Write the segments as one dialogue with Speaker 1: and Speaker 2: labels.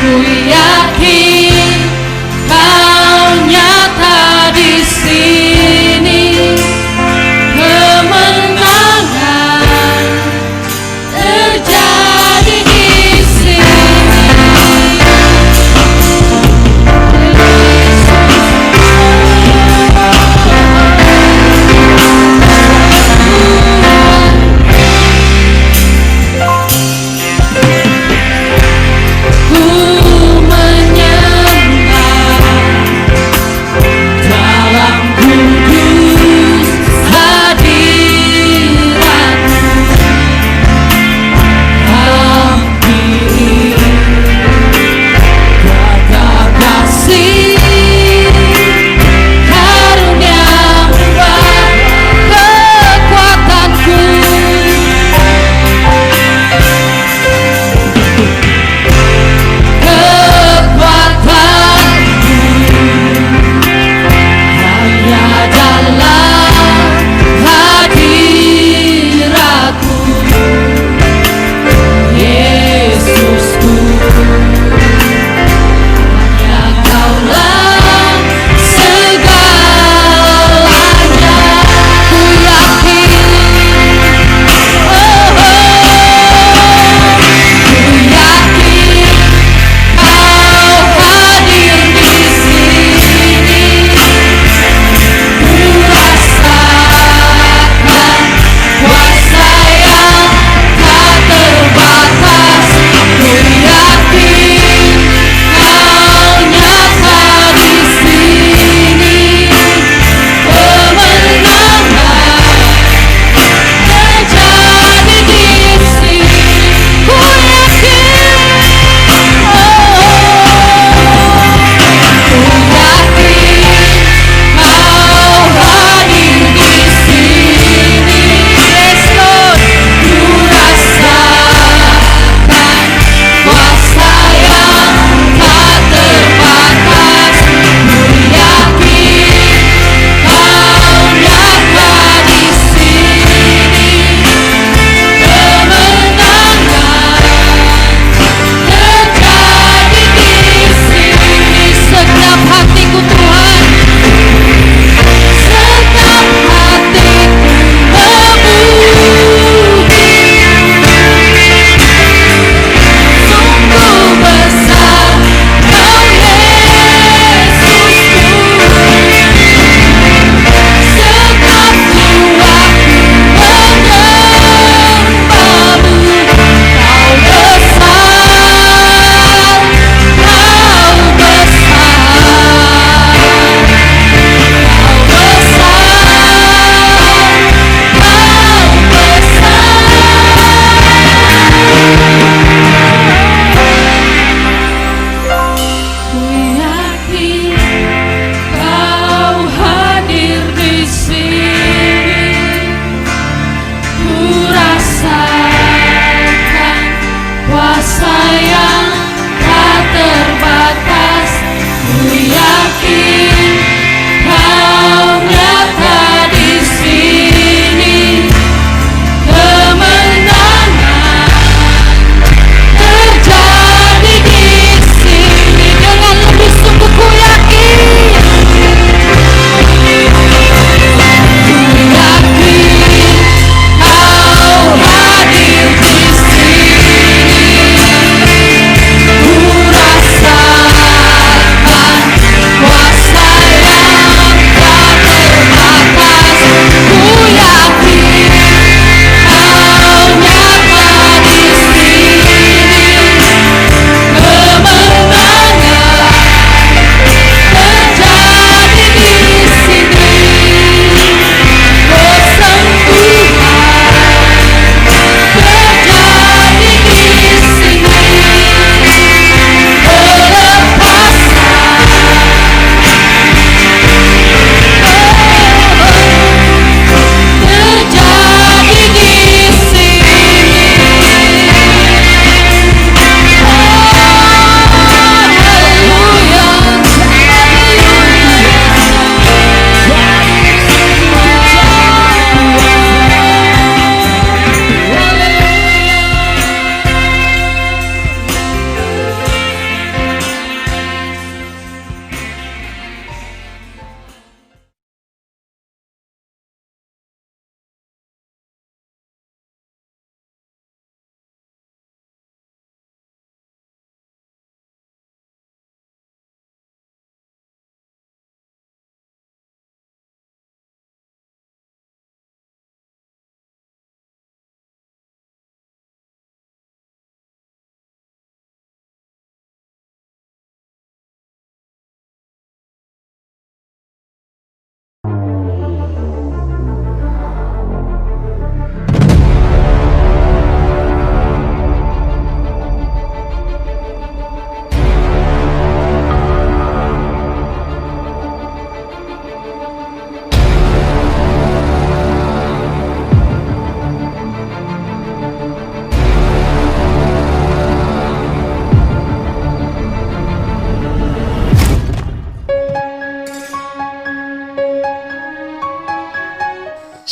Speaker 1: Ku yakin Kau nyata di sini, kemenangan terjadi di sini. Ku menyerah.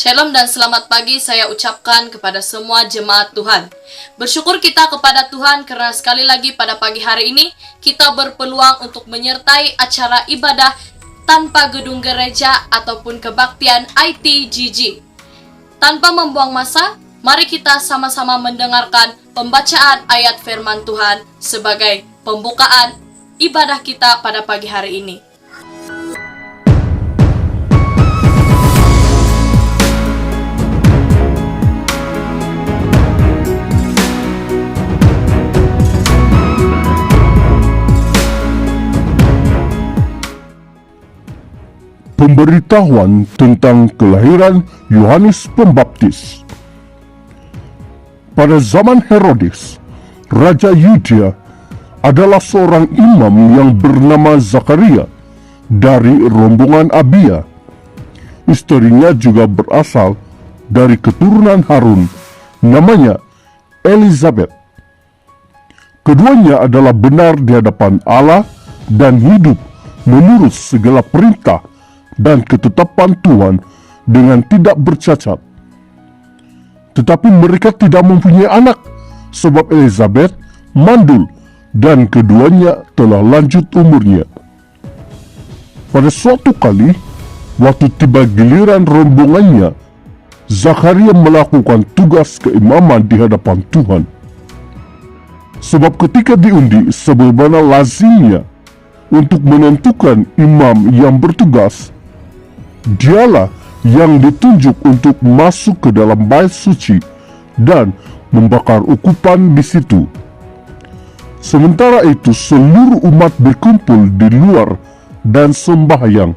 Speaker 1: Shalom dan selamat pagi saya ucapkan kepada semua jemaat Tuhan. Bersyukur kita kepada Tuhan karena sekali lagi pada pagi hari ini kita berpeluang untuk menyertai acara ibadah tanpa gedung gereja ataupun kebaktian ITGG. Tanpa membuang masa, mari kita sama-sama mendengarkan pembacaan ayat firman Tuhan sebagai pembukaan ibadah kita pada pagi hari ini.
Speaker 2: Pemberitahuan tentang kelahiran Yohanes Pembaptis. Pada zaman Herodes, Raja Yudea adalah seorang imam yang bernama Zakaria dari rombongan Abia. Istrinya juga berasal dari keturunan Harun, namanya Elizabeth. Keduanya adalah benar di hadapan Allah dan hidup menurut segala perintah dan ketetapan Tuhan dengan tidak bercacat. Tetapi mereka tidak mempunyai anak, sebab Elizabeth mandul dan keduanya telah lanjut umurnya. Pada suatu kali, waktu tiba giliran rombongannya, Zakaria melakukan tugas keimaman di hadapan Tuhan. Sebab ketika diundi sebagaimana lazimnya untuk menentukan imam yang bertugas, dialah yang ditunjuk untuk masuk ke dalam bait suci dan membakar ukupan di situ. Sementara itu seluruh umat berkumpul di luar dan sembahyang.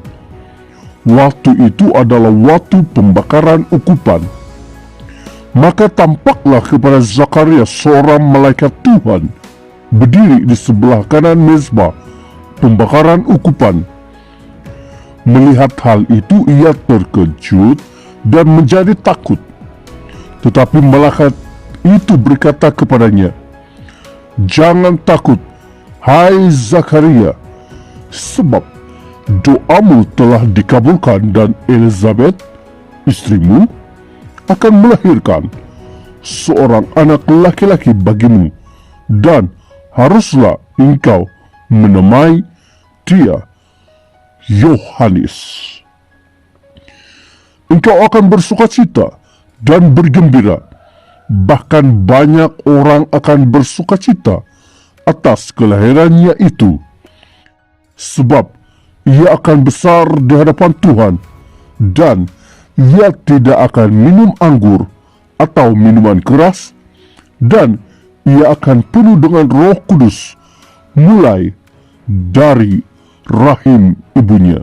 Speaker 2: Waktu itu adalah waktu pembakaran ukupan. Maka tampaklah kepada Zakaria seorang malaikat Tuhan berdiri di sebelah kanan mezbah pembakaran ukupan. Melihat hal itu ia terkejut dan menjadi takut. Tetapi malaikat itu berkata kepadanya, "Jangan takut, hai Zakaria, sebab doamu telah dikabulkan dan Elizabeth, istrimu, akan melahirkan seorang anak laki-laki bagimu, dan haruslah engkau menamai dia Yohanes. Engkau akan bersukacita dan bergembira, bahkan banyak orang akan bersukacita atas kelahirannya itu, sebab ia akan besar di hadapan Tuhan, dan ia tidak akan minum anggur atau minuman keras, dan ia akan penuh dengan Roh Kudus mulai dari rahim ibunya.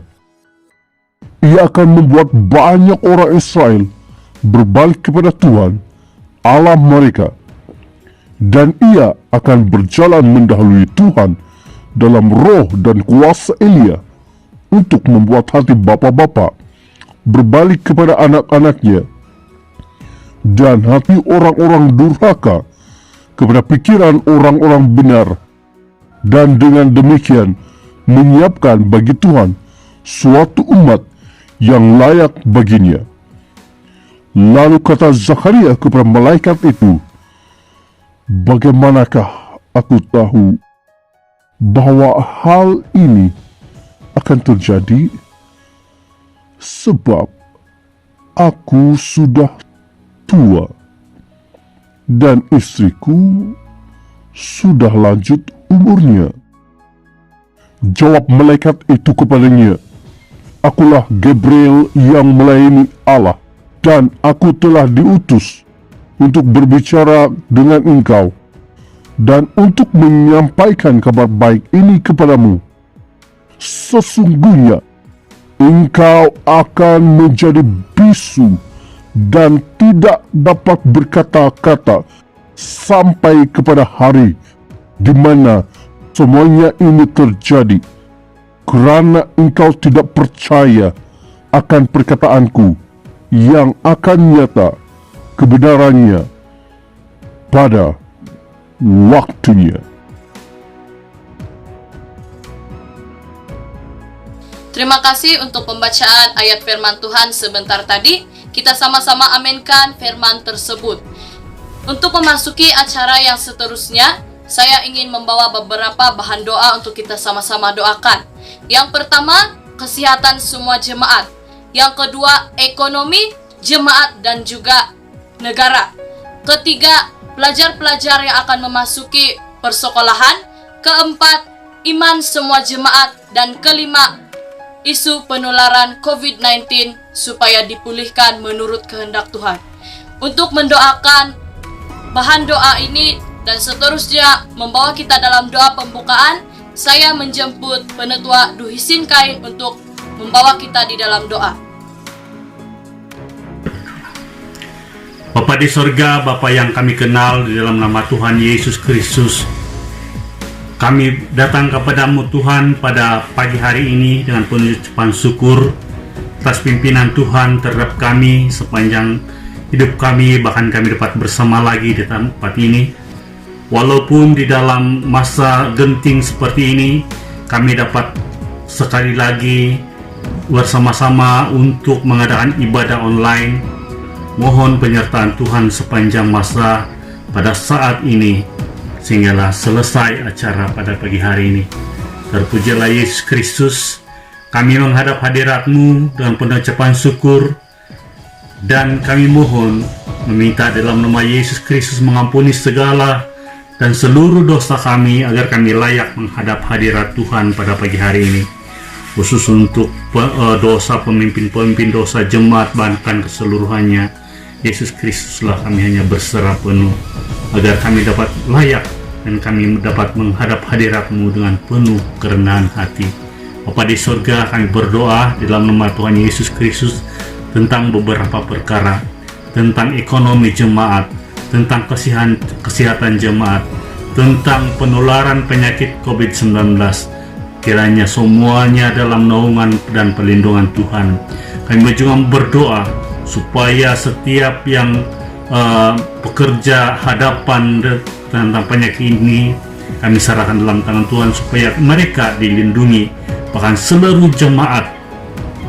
Speaker 2: Ia akan membuat banyak orang Israel berbalik kepada Tuhan, Allah mereka, dan ia akan berjalan mendahului Tuhan dalam roh dan kuasa Elia untuk membuat hati bapa-bapa berbalik kepada anak-anaknya dan hati orang-orang durhaka kepada pikiran orang-orang benar, dan dengan demikian menyiapkan bagi Tuhan suatu umat yang layak baginya. Lalu kata Zakaria kepada malaikat itu, "Bagaimanakah aku tahu bahwa hal ini akan terjadi? Sebab aku sudah tua dan istriku sudah lanjut umurnya." Jawab malaikat itu kepadanya, "Akulah Gabriel yang melayani Allah, dan aku telah diutus untuk berbicara dengan engkau dan untuk menyampaikan kabar baik ini kepadamu. Sesungguhnya engkau akan menjadi bisu dan tidak dapat berkata-kata sampai kepada hari di mana semuanya ini terjadi, kerana engkau tidak percaya akan perkataanku yang akan nyata kebenarannya pada waktunya."
Speaker 1: Terima kasih untuk pembacaan ayat firman Tuhan sebentar tadi. Kita sama-sama aminkan firman tersebut. Untuk memasuki acara yang seterusnya, saya ingin membawa beberapa bahan doa untuk kita sama-sama doakan. Yang pertama, kesehatan semua jemaat. Yang kedua, ekonomi, jemaat dan juga negara. Ketiga, pelajar-pelajar yang akan memasuki persekolahan. Keempat, iman semua jemaat. Dan kelima, isu penularan COVID-19 supaya dipulihkan menurut kehendak Tuhan. Untuk mendoakan bahan doa ini dan seterusnya membawa kita dalam doa pembukaan, saya menjemput Penetua Duhisin Kain untuk membawa kita di dalam doa.
Speaker 3: Bapa di sorga, Bapa yang kami kenal, di dalam nama Tuhan Yesus Kristus, kami datang kepadamu Tuhan pada pagi hari ini dengan penuh ucapan syukur atas pimpinan Tuhan terhadap kami sepanjang hidup kami, bahkan kami dapat bersama lagi di tempat ini. Walaupun di dalam masa genting seperti ini, kami dapat sekali lagi bersama-sama untuk mengadakan ibadah online. Mohon penyertaan Tuhan sepanjang masa pada saat ini, sehinggalah selesai acara pada pagi hari ini. Terpujilah Yesus Kristus. Kami menghadap hadirat-Mu dengan penuh ucapan syukur, dan kami mohon meminta dalam nama Yesus Kristus mengampuni segala dan seluruh dosa kami, agar kami layak menghadap hadirat Tuhan pada pagi hari ini. Khusus untuk dosa pemimpin-pemimpin, dosa jemaat, bahkan keseluruhannya, Yesus Kristuslah kami hanya berserah penuh, agar kami dapat layak dan kami dapat menghadap hadirat-Mu dengan penuh kerendahan hati. Bapa di surga, kami berdoa di dalam nama Tuhan Yesus Kristus tentang beberapa perkara, tentang ekonomi jemaat, tentang kesehatan jemaat, tentang penularan penyakit COVID-19. Kiranya semuanya dalam naungan dan perlindungan Tuhan. Kami juga berdoa supaya setiap yang bekerja hadapan tentang penyakit ini, kami serahkan dalam tangan Tuhan supaya mereka dilindungi, bahkan seluruh jemaat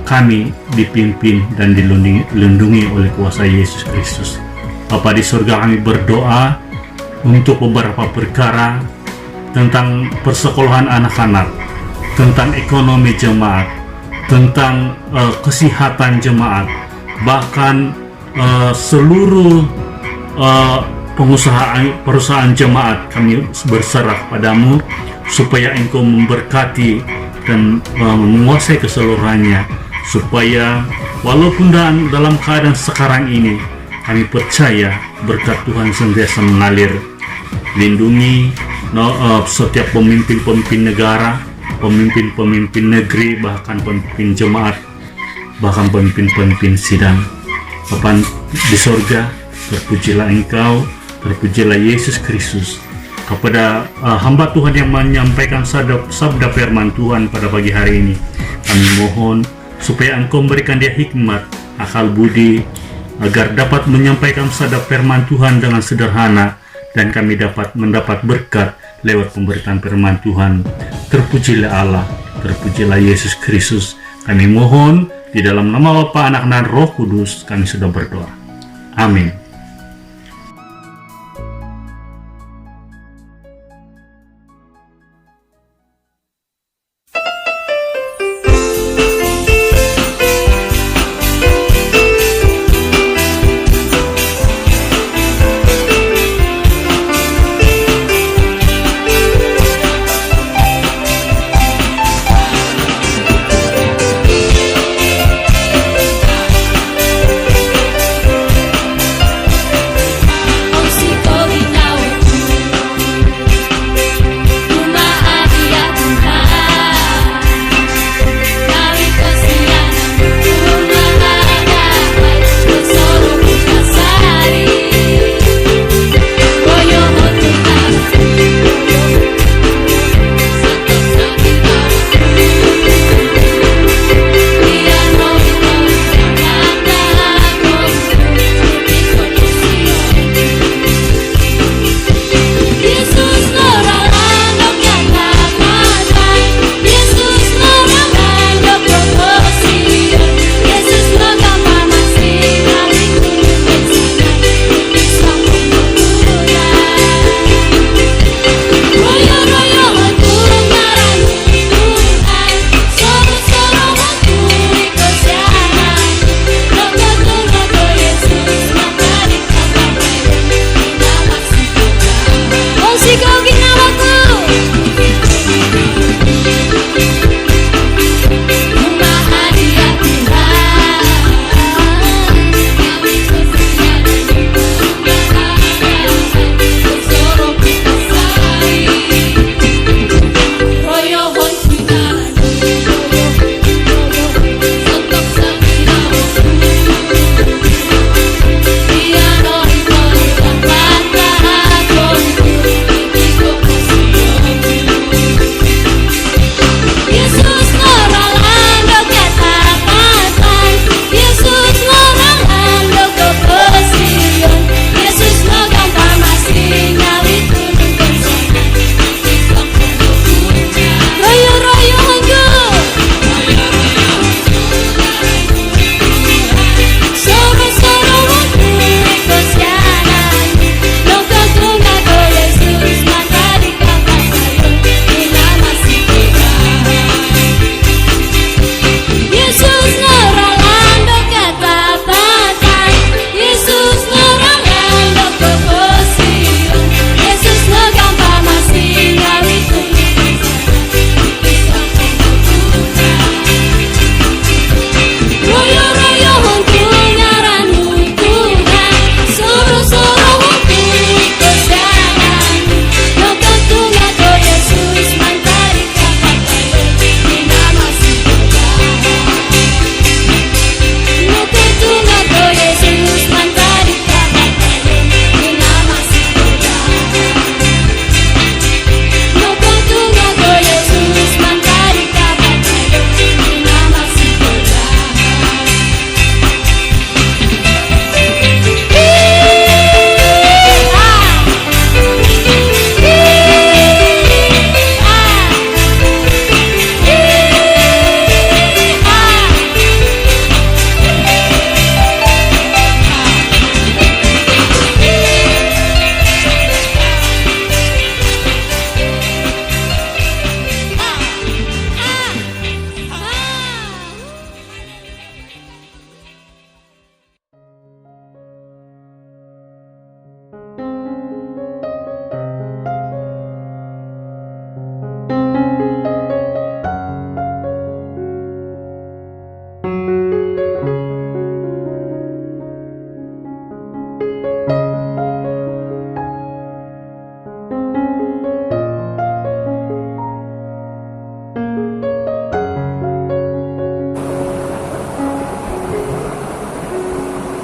Speaker 3: kami dipimpin dan dilindungi oleh kuasa Yesus Kristus. Bapa di surga, kami berdoa untuk beberapa perkara tentang persekolahan anak-anak, tentang ekonomi jemaat, tentang kesehatan jemaat, bahkan seluruh perusahaan jemaat kami berserah padamu supaya Engkau memberkati dan menguasai keseluruhannya, supaya walaupun dalam keadaan sekarang ini kami percaya berkat Tuhan senantiasa mengalir. Lindungi setiap pemimpin-pemimpin negara, pemimpin-pemimpin negeri, bahkan pemimpin jemaat, bahkan pemimpin-pemimpin sidang. Bapa di sorga, terpujilah Engkau, terpujilah Yesus Kristus. Kepada hamba Tuhan yang menyampaikan sabda firman Tuhan pada pagi hari ini, kami mohon supaya Engkau memberikan dia hikmat, akal budi, agar dapat menyampaikan sabda firman Tuhan dengan sederhana, dan kami dapat mendapat berkat lewat pemberitaan firman Tuhan. Terpujilah Allah, terpujilah Yesus Kristus. Kami mohon di dalam nama Bapa, Anak, dan Roh Kudus, kami sudah berdoa. Amin.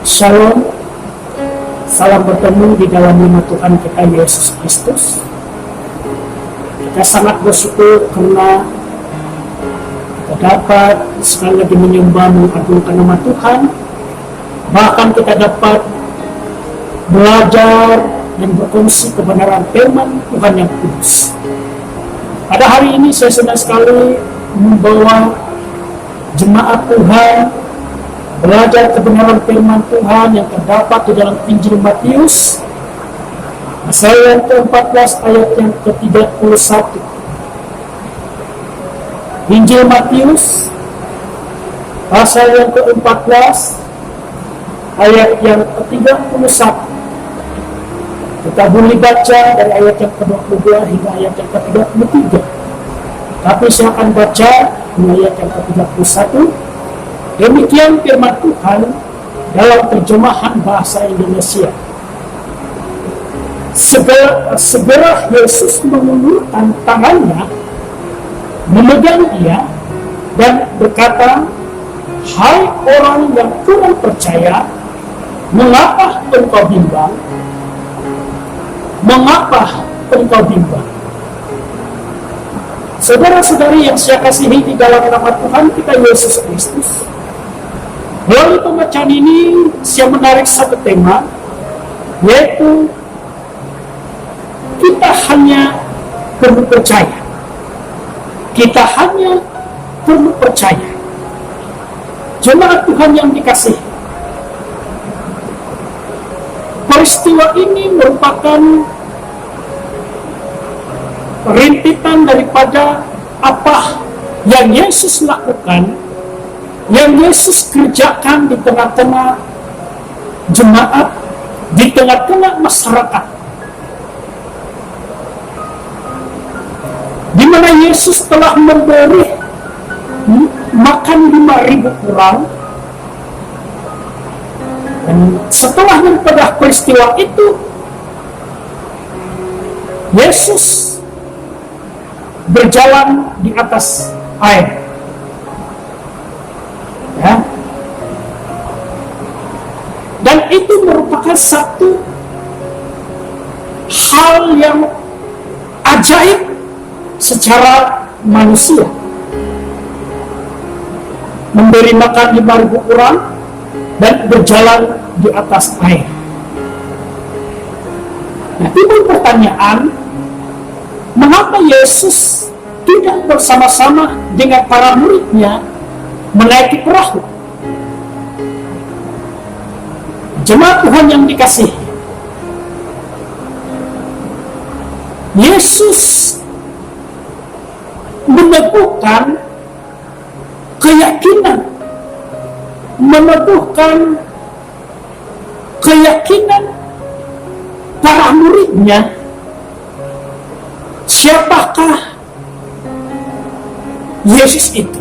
Speaker 4: Shalom, salam bertemu di dalam nama Tuhan kita Yesus Kristus. Kita sangat bersyukur karena kita dapat sekali lagi menyembah mengagungkan nama Tuhan. Bahkan kita dapat belajar dan berkongsi kebenaran firman Tuhan yang kudus. Pada hari ini saya senang sekali membawa jemaat Tuhan belajar kebenaran firman Tuhan yang terdapat di dalam Injil Matius pasal yang ke-14 ayat yang ke-31. Injil Matius pasal yang ke-14 ayat yang ke-31. Kita boleh baca dari ayat yang ke-22 hingga ayat yang ke-33. Tapi saya akan baca di ayat yang ke-31. Demikian firman Tuhan dalam terjemahan bahasa Indonesia. Segera Yesus mengulurkan tangannya, memegang dia, dan berkata, "Hai orang yang kurang percaya, mengapa engkau bimbang? Mengapa engkau bimbang?" Saudara-saudari yang saya kasihi di dalam nama Tuhan kita Yesus Kristus, melalui pembacaan ini saya menarik satu tema, yaitu kita hanya perlu percaya. Kita hanya perlu percaya. Jemaat Tuhan yang dikasihi, peristiwa ini merupakan rintitan daripada apa yang Yesus lakukan, yang Yesus kerjakan di tengah-tengah jemaat, di tengah-tengah masyarakat, di mana Yesus telah memberi makan 5.000 orang. Dan setelah daripada peristiwa itu, Yesus berjalan di atas air. Ya. Dan itu merupakan satu hal yang ajaib secara manusia. Memberi makan 5.000 orang dan berjalan di atas air. Nah, timbul pertanyaan, mengapa Yesus tidak bersama-sama dengan para muridnya menaiki perahu? Jemaat Tuhan yang dikasihi, Yesus meneguhkan keyakinan, meneguhkan keyakinan para muridnya. Siapakah Yesus itu?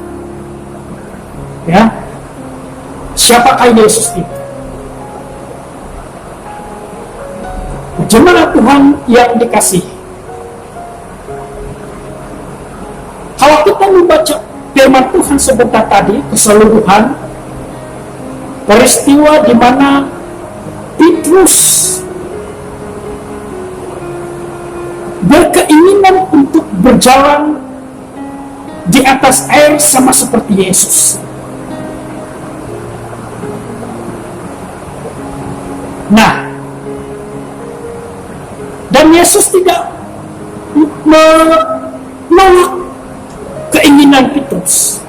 Speaker 4: Ya, siapakah Yesus itu? Jemaat Tuhan yang dikasihi, kalau kita membaca firman Tuhan sebentar tadi keseluruhan, peristiwa di mana Petrus berkeinginan untuk berjalan di atas air sama seperti Yesus. Nah, dan Yesus tidak menolak keinginan Petrus,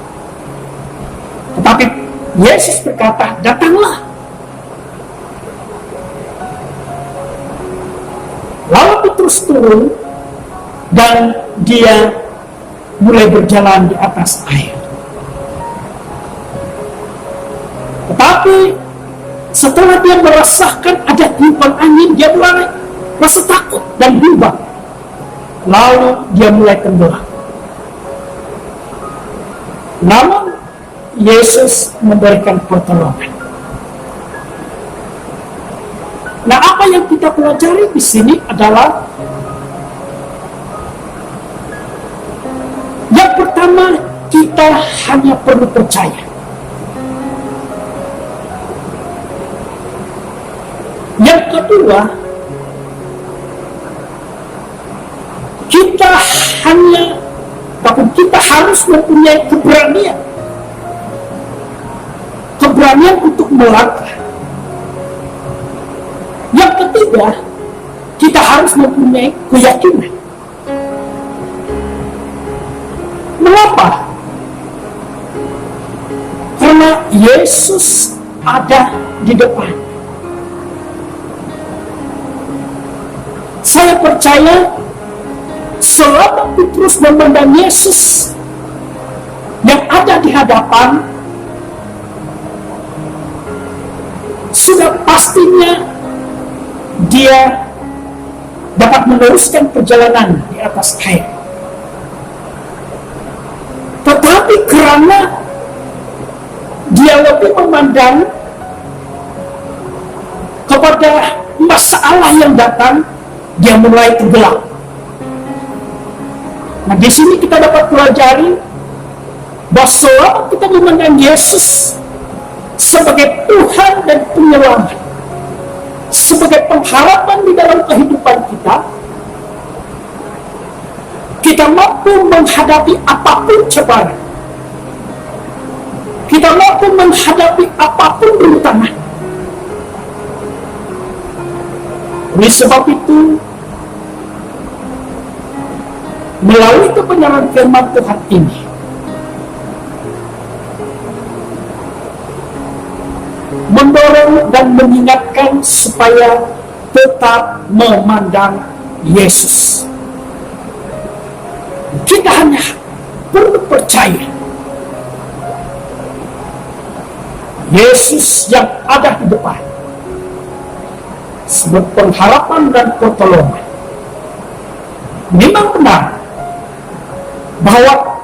Speaker 4: tetapi Yesus berkata, "Datanglah." Lalu Petrus turun dan dia mulai berjalan di atas air. Tetapi setelah dia merasakan ada tiupan angin, dia mulai rasa takut dan bimbang. Lalu dia mulai tenggelam. Namun Yesus memberikan pertolongan. Nah, apa yang kita pelajari di sini adalah yang pertama, kita hanya perlu percaya. Yang kedua, kita harus mempunyai keberanian untuk melangkah. Yang ketiga, kita harus mempunyai keyakinan. Mengapa? Karena Yesus ada di depan. Saya percaya selama Petrus memandang Yesus yang ada di hadapan, sudah pastinya dia dapat meneruskan perjalanan di atas air. Tetapi karena dia lebih memandang kepada masalah yang datang, dia mulai tenggelam. Nah, di sini kita dapat pelajari bahwa selama kita memandang Yesus sebagai Tuhan dan Penyelamat, sebagai pengharapan di dalam kehidupan kita mampu menghadapi apapun cobaan, kita mampu menghadapi apapun rintangan. Oleh sebab itu, melalui kebenaran firman Tuhan ini, mendorong dan mengingatkan supaya tetap memandang Yesus. Kita hanya perlu percaya Yesus yang ada di depan sebagai pengharapan dan pertolongan. Memang benar bahwa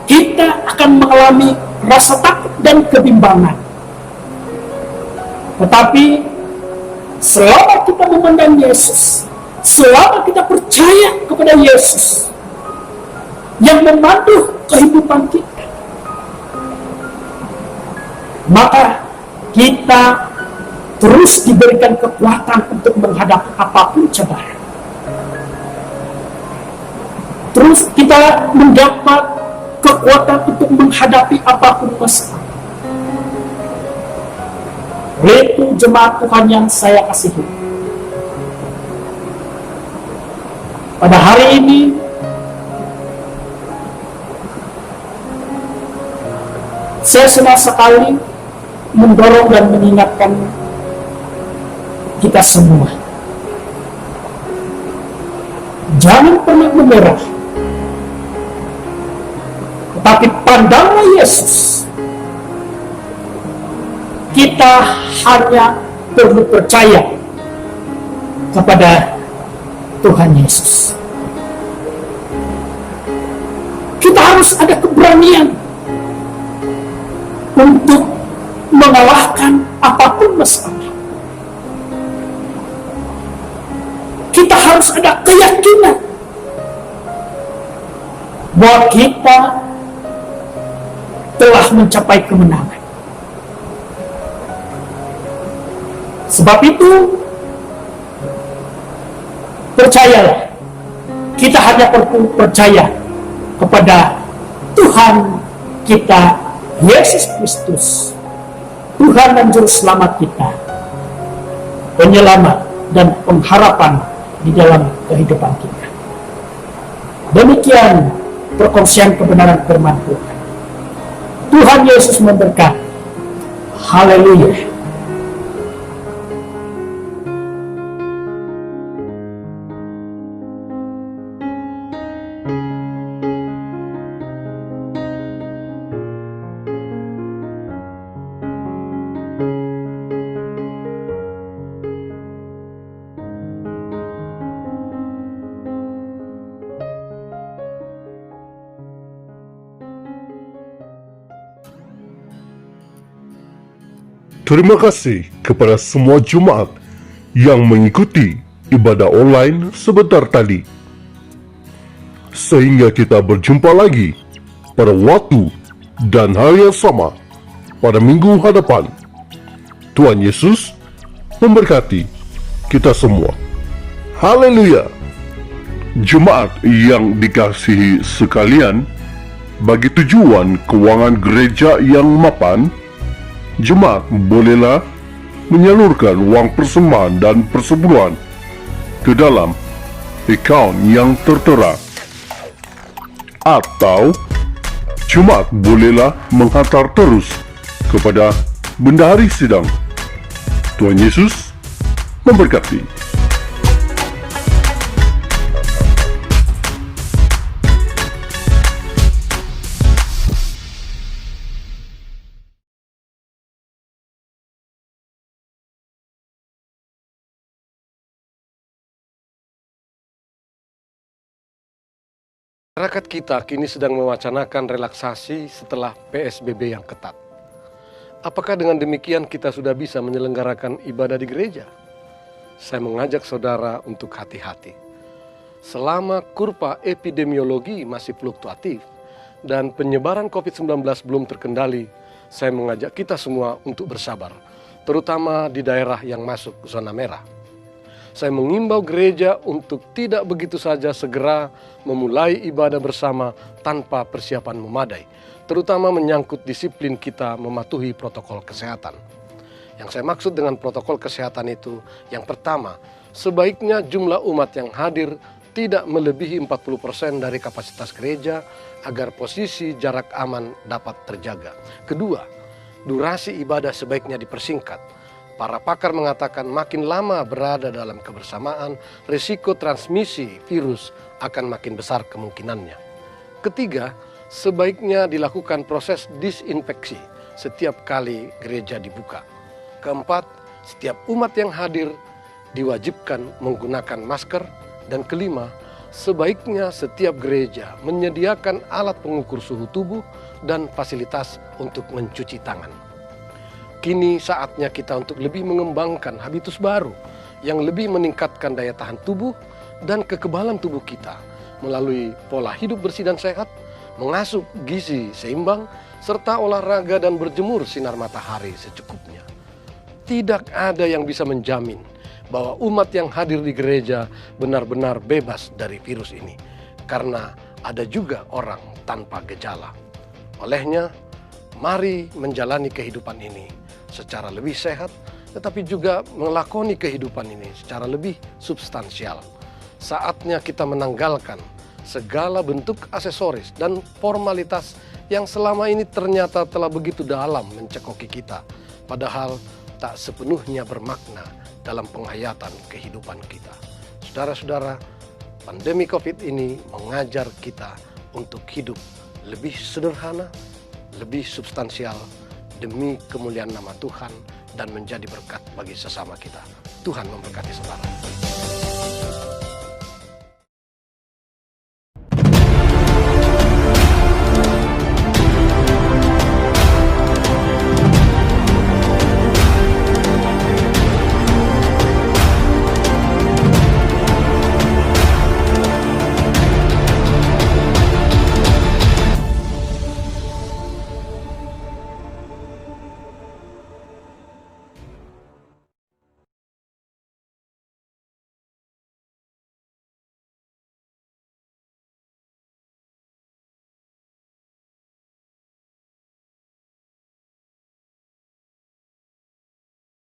Speaker 4: kita akan mengalami rasa takut dan kebimbangan. Tetapi selama kita memandang Yesus, selama kita percaya kepada Yesus yang memandu kehidupan kita, maka kita terus diberikan kekuatan untuk menghadapi apapun cobaan. Terus kita mendapat kekuatan untuk menghadapi apapun masalah. Itu jemaat Tuhan yang saya kasihi, pada hari ini saya senang sekali mendorong dan mengingatkan kita semua, jangan pernah menyerah, tetapi pandanglah Yesus. Kita hanya perlu percaya kepada Tuhan Yesus. Kita harus ada keberanian untuk mengalahkan apapun masalah. Kita harus ada keyakinan bahwa kita telah mencapai kemenangan. Sebab itu, percayalah, kita hanya perlu percaya kepada Tuhan kita, Yesus Kristus, Tuhan dan Juru Selamat kita, penyelamat dan pengharapan di dalam kehidupan kita. Demikian perkongsian kebenaran firman Tuhan. Tuhan Yesus memberkati. Haleluya.
Speaker 2: Terima kasih kepada semua jemaat yang mengikuti ibadah online sebentar tadi. Sehingga kita berjumpa lagi pada waktu dan hari yang sama pada minggu hadapan. Tuhan Yesus memberkati. kita semua. Haleluya! Jemaat yang dikasihi sekalian, bagi tujuan keuangan gereja yang mapan, jemaat bolehlah menyalurkan uang persembahan dan persepuluhan ke dalam akaun yang tertera, atau jemaat bolehlah menghantar terus kepada Bendahari Sidang. Tuhan Yesus memberkati.
Speaker 5: Masyarakat kita kini sedang mewacanakan relaksasi setelah PSBB yang ketat. Apakah dengan demikian kita sudah bisa menyelenggarakan ibadah di gereja? Saya mengajak saudara untuk hati-hati. Selama kurva epidemiologi masih fluktuatif dan penyebaran COVID-19 belum terkendali, saya mengajak kita semua untuk bersabar, terutama di daerah yang masuk zona merah. Saya mengimbau gereja untuk tidak begitu saja segera memulai ibadah bersama tanpa persiapan memadai, terutama menyangkut disiplin kita mematuhi protokol kesehatan. Yang saya maksud dengan protokol kesehatan itu, yang pertama, sebaiknya jumlah umat yang hadir tidak melebihi 40% dari kapasitas gereja agar posisi jarak aman dapat terjaga. Kedua, durasi ibadah sebaiknya dipersingkat. Para pakar mengatakan makin lama berada dalam kebersamaan, risiko transmisi virus akan makin besar kemungkinannya. Ketiga, sebaiknya dilakukan proses disinfeksi setiap kali gereja dibuka. Keempat, setiap umat yang hadir diwajibkan menggunakan masker. Dan kelima, sebaiknya setiap gereja menyediakan alat pengukur suhu tubuh dan fasilitas untuk mencuci tangan. Kini saatnya kita untuk lebih mengembangkan habitus baru yang lebih meningkatkan daya tahan tubuh dan kekebalan tubuh kita melalui pola hidup bersih dan sehat, mengasup gizi seimbang, serta olahraga dan berjemur sinar matahari secukupnya. Tidak ada yang bisa menjamin bahwa umat yang hadir di gereja benar-benar bebas dari virus ini, karena ada juga orang tanpa gejala. Olehnya, mari menjalani kehidupan ini secara lebih sehat, tetapi juga melakoni kehidupan ini secara lebih substansial. Saatnya kita menanggalkan segala bentuk aksesoris dan formalitas yang selama ini ternyata telah begitu dalam mencekoki kita, padahal tak sepenuhnya bermakna dalam penghayatan kehidupan kita. Saudara-saudara, pandemi COVID ini mengajar kita untuk hidup lebih sederhana, lebih substansial, demi kemuliaan nama Tuhan dan menjadi berkat bagi sesama kita. Tuhan memberkati saudara.